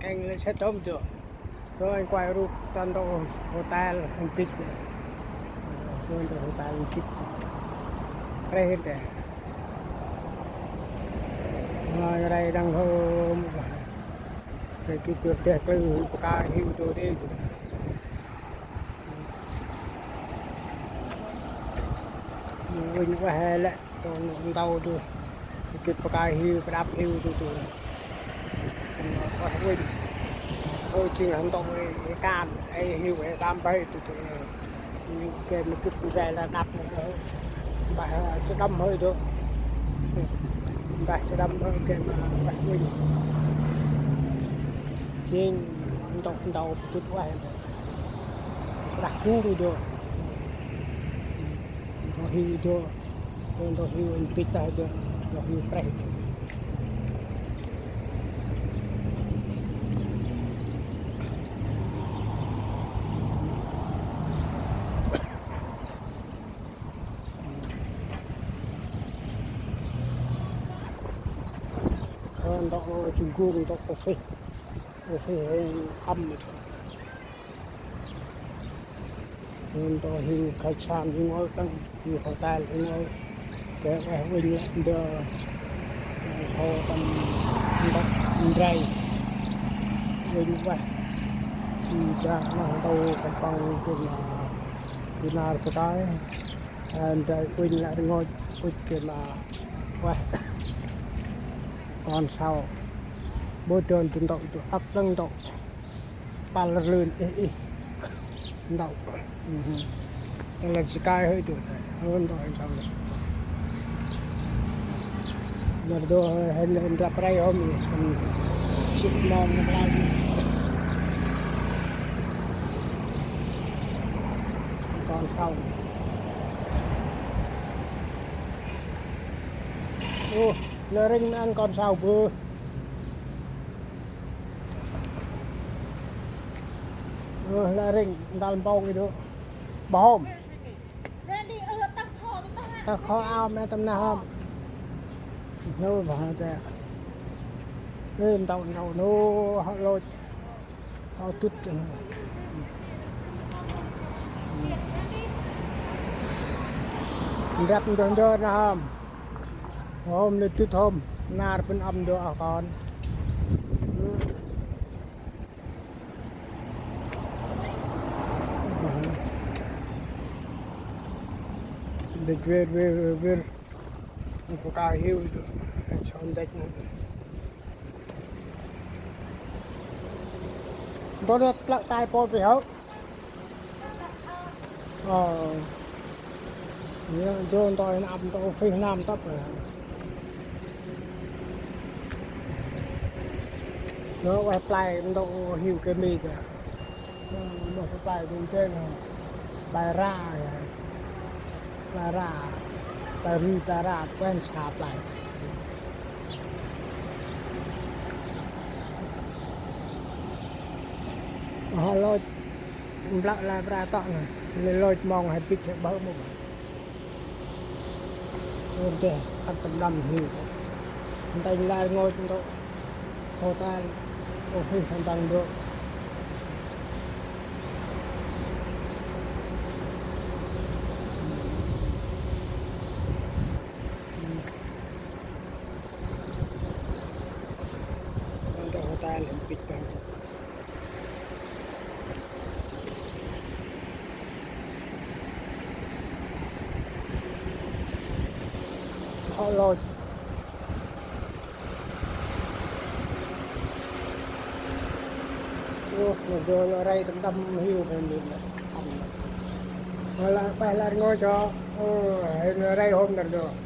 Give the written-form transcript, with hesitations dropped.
anh lên xe tôm được rồi anh quay rút toàn bộ hotel anh kịch rồi toàn hotel anh kịch đây hết rồi ở đây đang hôm cái tuyệt đẹp từ cái hiu tôi đi mình qua hè lại còn tàu tôi cái cái hiu cái đáp hiu tôi có mình thôi chừng hắn tông cái can ai hiu cái đam bay tôi cái một cái dài là đáp bà sẽ đâm hơi thôi bà sẽ đâm hơi cái mà bà mình trên tông tàu chút quá đặt cú đi được hiu được untuk hiu pita được hiu preh untuk junggu untuk kopi âm untuk hiu kacang hiu kan hiu hotel hiu cái mình lại đưa sau tầm đất rây mình vậy ra nó đâu còn bằng cái nào của cái rồi mình lại ngồi cái là vậy còn sau bữa trưa chúng tôi ấp lưng tôi ba lươn đậu là sky hơi được hơn rồi sao giờ tôi hình ra đây hôm chụp non lại còn sau ô lơ rinh ăn con sao vừa lơ rinh đal bao cái đó bom ta khó ao mẹ tâm nào không nó bảo thế lên tàu nó họ lôi họ tút đẹp cho nó không hôm lên tút hôm na bên âm được còn để về có cái hiu chọn đẹp đó là lại tai po phải không cho tôi làm tôi phi nam tấp rồi nó quay play tôi hiu cái mì kìa nó play bên trên bài ra bài ra quen sạp lại họ lôi lại là ra tọn lên lôi mong hay tích bỡ một ok ăn tầm đầm hiu tay lại ngồi chúng tôi hồ ta ok không bằng được hotel yang pitan họ lôi rồi nó đây đâm hiu về mình là phải là ngồi cho đây hôm được